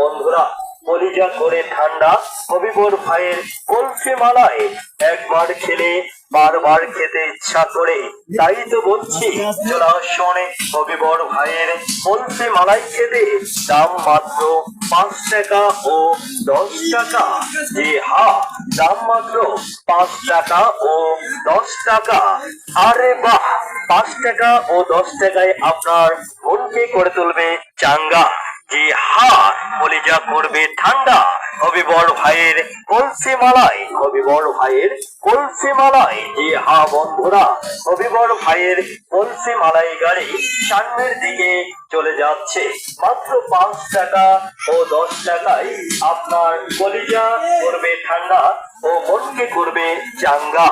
বন্ধুরা, কলিজা করে ঠান্ডা হবিবর ভাইয়ের কুলফি মালাই একবার খেলে বারবার খেতে ইচ্ছা করে। তাই তো বলছি, চলে আসুন হবিবর ভাইয়ের কুলফি মালাই খেতে। দাম মাত্র 5 টাকা ও 10 টাকা। জি হ্যাঁ, দাম মাত্র 5 টাকা ও 10 টাকা। আরে বাহ, 5 টাকা ও 10 টাকায় আপনার মনকে করে তুলবে চাঙ্গা। জি হ্যাঁ, কলিজা করবে ঠান্ডা হবিবর ভাইয়ের কুলফি মালাই, হবিবর ভাইয়ের কুলফি মালাই। জি হ্যাঁ বন্ধুরা, হবিবর ভাইয়ের কুলফি মালাই গাড়ি সামনের দিকে চলে যাচ্ছে। মাত্র 5 টাকা ও 10 টাকায় আপনার কলিজা করবে ঠান্ডা ও মনকে করবে চাঙ্গা।